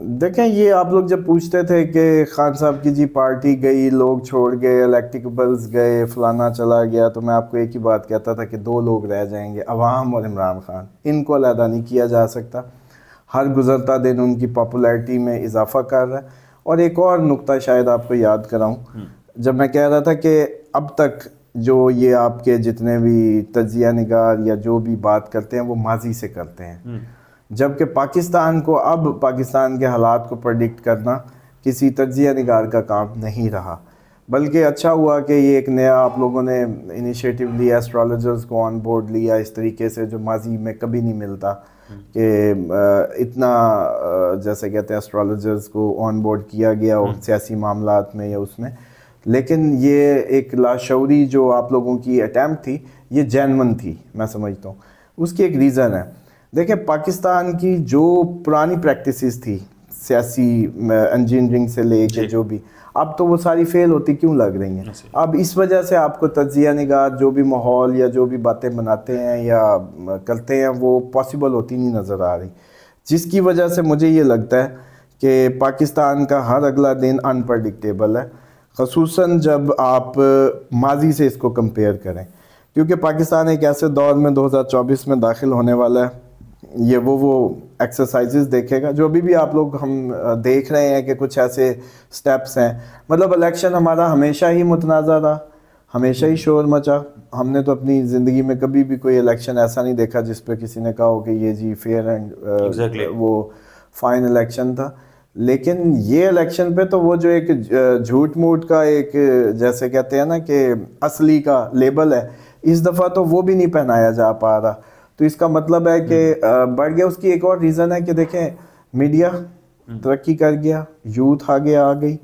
دیکھیں یہ آپ لوگ جب پوچھتے تھے کہ خان صاحب کی جی پارٹی گئی، لوگ چھوڑ گئے، الیکٹیبلز گئے، فلانا چلا گیا، تو میں آپ کو ایک ہی بات کہتا تھا کہ دو لوگ رہ جائیں گے، عوام اور عمران خان. ان کو علیحدہ نہیں کیا جا سکتا. ہر گزرتا دن ان کی پاپولیرٹی میں اضافہ کر رہا ہے. اور ایک اور نقطہ شاید آپ کو یاد کراؤں، جب میں کہہ رہا تھا کہ اب تک جو یہ آپ کے جتنے بھی تجزیہ نگار یا جو بھی بات کرتے ہیں وہ ماضی سے کرتے ہیں، جبکہ پاکستان کو اب پاکستان کے حالات کو پریڈکٹ کرنا کسی تجزیہ نگار کا کام نہیں رہا. بلکہ اچھا ہوا کہ یہ ایک نیا آپ لوگوں نے انیشیٹو لیا، ایسٹرالوجرز کو آن بورڈ لیا اس طریقے سے جو ماضی میں کبھی نہیں ملتا کہ اتنا جیسے کہتے ہیں ایسٹرالوجرز کو آن بورڈ کیا گیا اور سیاسی معاملات میں یا اس میں. لیکن یہ ایک لاشعوری جو آپ لوگوں کی اٹیمپٹ تھی یہ جینون تھی، میں سمجھتا ہوں. اس کی ایک ریزن ہے. دیکھیں پاکستان کی جو پرانی پریکٹسز تھی سیاسی انجینئرنگ سے لے کے جو بھی، اب تو وہ ساری فیل ہوتی کیوں لگ رہی ہیں؟ اب اس وجہ سے آپ کو تجزیہ نگار جو بھی ماحول یا جو بھی باتیں بناتے ہیں یا کرتے ہیں وہ پاسبل ہوتی نہیں نظر آ رہی، جس کی وجہ سے مجھے یہ لگتا ہے کہ پاکستان کا ہر اگلا دن انپریڈکٹیبل ہے، خصوصاً جب آپ ماضی سے اس کو کمپیئر کریں. کیونکہ پاکستان ایک ایسے دور میں 2024 میں داخل ہونے والا ہے، یہ وہ ایکسرسائزز دیکھے گا جو ابھی بھی آپ لوگ ہم دیکھ رہے ہیں کہ کچھ ایسے سٹیپس ہیں. مطلب الیکشن ہمارا ہمیشہ ہی متنازع رہا، ہمیشہ ہی شور مچا. ہم نے تو اپنی زندگی میں کبھی بھی کوئی الیکشن ایسا نہیں دیکھا جس پہ کسی نے کہا ہو کہ یہ جی فیئر اینڈ وہ فائن الیکشن تھا. لیکن یہ الیکشن پہ تو وہ جو ایک جھوٹ موٹ کا ایک جیسے کہتے ہیں نا کہ اصلی کا لیبل ہے، اس دفعہ تو وہ بھی نہیں پہنایا جا پا رہا. تو اس کا مطلب ہے کہ بڑھ گیا. اس کی ایک اور ریزن ہے کہ دیکھیں میڈیا ترقی کر گیا، یوتھ آگے آ گئی،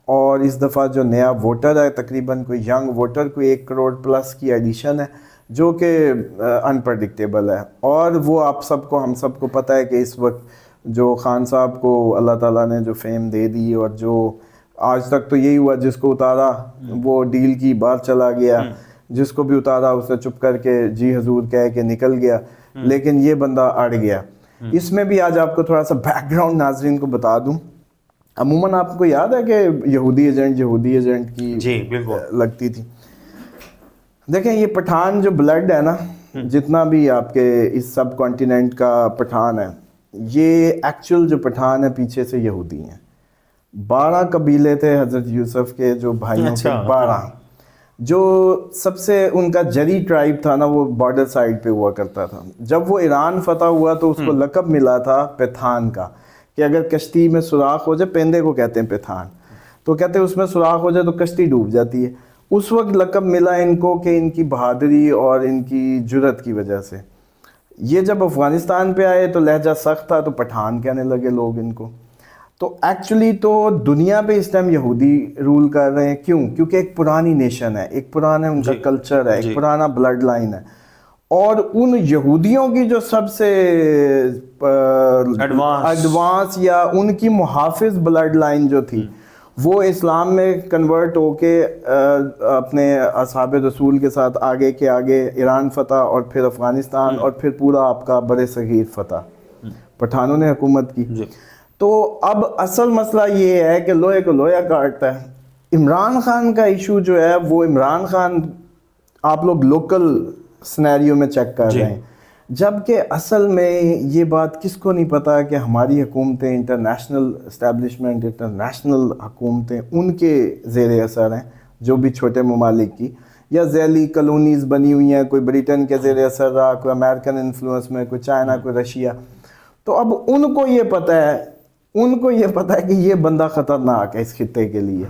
اور اس دفعہ جو نیا ووٹر ہے تقریباً کوئی ینگ ووٹر کوئی 1 کروڑ پلس کی ایڈیشن ہے جو کہ انپریڈکٹیبل ہے. اور وہ آپ سب کو ہم سب کو پتہ ہے کہ اس وقت جو خان صاحب کو اللہ تعالیٰ نے جو فیم دے دی اور جو آج تک تو یہی ہوا جس کو اتارا وہ ڈیل کی باہر چلا گیا، جس کو بھی اتارا اسے چپ کر کے جی حضور کہہ کے نکل گیا، لیکن یہ بندہ اڑ گیا. اس میں بھی آج آپ کو تھوڑا سا بیک گراؤنڈ ناظرین کو بتا دوں. عموماً آپ کو یاد ہے کہ یہودی ایجنٹ کی لگتی تھی. دیکھیں یہ پٹھان جو بلڈ ہے نا، جتنا بھی آپ کے اس سب کانٹیننٹ کا پٹھان ہے، یہ ایکچوئل جو پٹھان ہے پیچھے سے یہودی ہیں. 12 قبیلے تھے حضرت یوسف کے، جو بھائیوں کے 12. جو سب سے ان کا جری ٹرائب تھا نا وہ بارڈر سائڈ پہ ہوا کرتا تھا. جب وہ ایران فتح ہوا تو اس کو لقب ملا تھا پیتھان کا، کہ اگر کشتی میں سوراخ ہو جائے، پیندے کو کہتے ہیں پیتھان، تو کہتے ہیں اس میں سوراخ ہو جائے تو کشتی ڈوب جاتی ہے. اس وقت لقب ملا ان کو کہ ان کی بہادری اور ان کی جرت کی وجہ سے. یہ جب افغانستان پہ آئے تو لہجہ سخت تھا تو پٹھان کہنے لگے لوگ ان کو. تو ایکچولی تو دنیا پہ اس ٹائم یہودی رول کر رہے ہیں. کیوں؟ کیونکہ ایک پرانی نیشن ہے، ایک پرانا ان کا کلچر ہے، ایک پرانا بلڈ لائن ہے. اور ان یہودیوں کی جو سب سے ایڈوانس یا ان کی محافظ بلڈ لائن جو تھی وہ اسلام میں کنورٹ ہو کے اپنے اصحاب رسول کے ساتھ آگے کے آگے ایران فتح اور پھر افغانستان اور پھر پورا آپ کا بر صغیر فتح پٹھانوں نے حکومت کی. تو اب اصل مسئلہ یہ ہے کہ لوہے کو لوہا کاٹتا ہے. عمران خان کا ایشو جو ہے وہ عمران خان آپ لوگ لوکل سنیریو میں چیک کر رہے ہیں، جبکہ اصل میں یہ بات کس کو نہیں پتا کہ ہماری حکومتیں انٹرنیشنل اسٹیبلشمنٹ، انٹرنیشنل حکومتیں ان کے زیر اثر ہیں، جو بھی چھوٹے ممالک کی یا ذیلی کالونیز بنی ہوئی ہیں. کوئی بریٹن کے زیر اثر رہا، کوئی امریکن انفلوئنس میں، کوئی چائنا، کوئی رشیا. تو اب ان کو یہ پتہ ہے کہ یہ بندہ خطرناک ہے اس خطے کے لیے.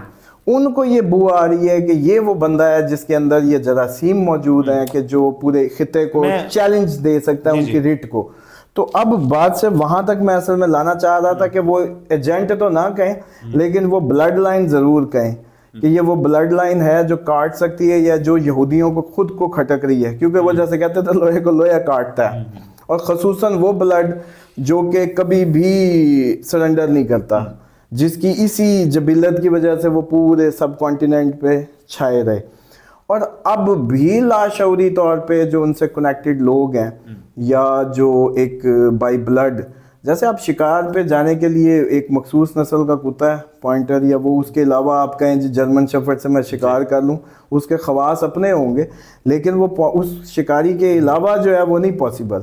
ان کو یہ بو آ رہی ہے کہ یہ وہ بندہ ہے جس کے اندر یہ جراثیم موجود ہیں کہ جو پورے خطے کو چیلنج دے سکتا ہے ان کی ریٹ کو. تو اب بات سے وہاں تک میں اصل میں لانا چاہ رہا تھا کہ وہ ایجنٹ تو نہ کہیں لیکن وہ بلڈ لائن ضرور کہیں کہ یہ وہ بلڈ لائن ہے جو کاٹ سکتی ہے یا جو یہودیوں کو خود کو کھٹک رہی ہے. کیونکہ وہ جیسے کہتے تھے لوہے کو لوہا کاٹتا ہے، اور خصوصاً وہ بلڈ جو کہ کبھی بھی سرنڈر نہیں کرتا، جس کی اسی جبلت کی وجہ سے وہ پورے سب کانٹیننٹ پہ چھائے رہے. اور اب بھی لاشعوری طور پہ جو ان سے کنیکٹڈ لوگ ہیں یا جو ایک بائی بلڈ جیسے آپ شکار پہ جانے کے لیے ایک مخصوص نسل کا کتا ہے پوائنٹر، یا وہ اس کے علاوہ آپ کہیں جی جرمن شیفرڈ سے میں شکار کر لوں، اس کے خواص اپنے ہوں گے، لیکن وہ اس شکاری کے علاوہ جو ہے وہ نہیں پاسبل۔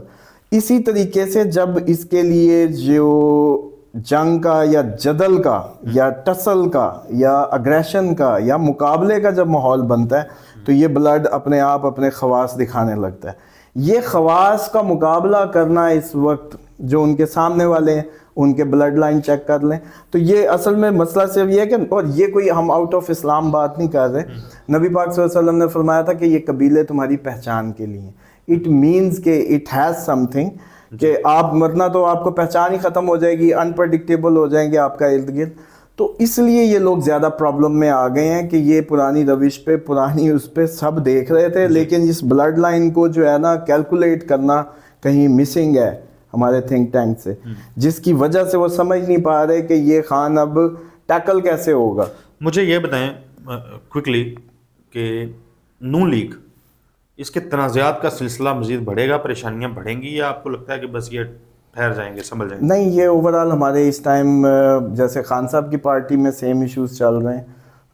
اسی طریقے سے جب اس کے لیے جو جنگ کا یا جدل کا یا ٹسل کا یا اگریشن کا یا مقابلے کا جب ماحول بنتا ہے تو یہ بلڈ اپنے آپ اپنے خواص دکھانے لگتا ہے۔ یہ خواص کا مقابلہ کرنا اس وقت جو ان کے سامنے والے ہیں ان کے بلڈ لائن چیک کر لیں، تو یہ اصل میں مسئلہ صرف یہ ہے کہ، اور یہ کوئی ہم آؤٹ آف اسلام بات نہیں کر رہے، نبی پاک صلی اللہ علیہ وسلم نے فرمایا تھا کہ یہ قبیلے تمہاری پہچان کے لیے ہیں۔ اٹ مینز کہ اٹ ہیز سم تھنگ، کہ آپ مرنا تو آپ کو پہچان ہی ختم ہو جائے گی، انپریڈکٹیبل ہو جائیں گے آپ کا ارد گرد۔ تو اس لیے یہ لوگ زیادہ پرابلم میں آ گئے ہیں کہ یہ پرانی روش پہ، پرانی اس پہ سب دیکھ رہے تھے، لیکن اس بلڈ لائن کو جو ہے نا کیلکولیٹ کرنا کہیں مسنگ ہے ہمارے تھنک ٹینک سے، جس کی وجہ سے وہ سمجھ نہیں پا رہے کہ یہ خان اب ٹیکل کیسے ہوگا۔ مجھے یہ بتائیں کوئکلی کہ نون لیگ اس کے تنازعات کا سلسلہ مزید بڑھے گا، پریشانیاں بڑھیں گی، یا آپ کو لگتا ہے کہ بس یہ ٹھہر جائیں گے، سنبھل جائیں گے؟ نہیں، یہ اوورال ہمارے اس ٹائم جیسے خان صاحب کی پارٹی میں سیم ایشوز چل رہے ہیں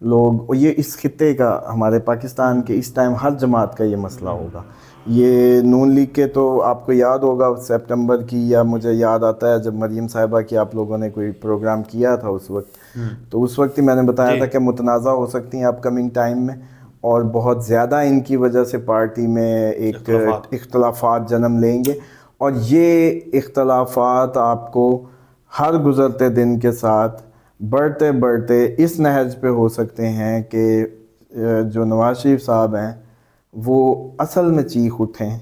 لوگ، یہ اس خطے کا، ہمارے پاکستان کے اس ٹائم ہر جماعت کا یہ مسئلہ ہوگا۔ یہ نون لیگ کے تو آپ کو یاد ہوگا سپٹمبر کی، یا مجھے یاد آتا ہے جب مریم صاحبہ کی آپ لوگوں نے کوئی پروگرام کیا تھا اس وقت، تو اس وقت ہی میں نے بتایا تھا کہ متنازع ہو سکتی ہیں اپ کمنگ ٹائم میں، اور بہت زیادہ ان کی وجہ سے پارٹی میں ایک اختلافات جنم لیں گے، اور یہ اختلافات آپ کو ہر گزرتے دن کے ساتھ بڑھتے بڑھتے اس نہج پہ ہو سکتے ہیں کہ جو نواز شریف صاحب ہیں وہ اصل میں چیخ اٹھیں،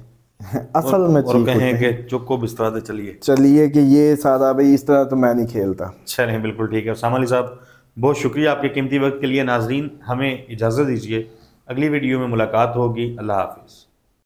اصل میں چیخ اٹھیں، کہیں کہ چکو بستر سے چلیے کہ یہ سادہ بھائی اس طرح تو میں نہیں کھیلتا۔ چلیں بالکل ٹھیک ہے۔ اسامہ علی صاحب بہت شکریہ آپ کے قیمتی وقت کے لیے۔ ناظرین ہمیں اجازت دیجیے، اگلی ویڈیو میں ملاقات ہوگی۔ اللہ حافظ۔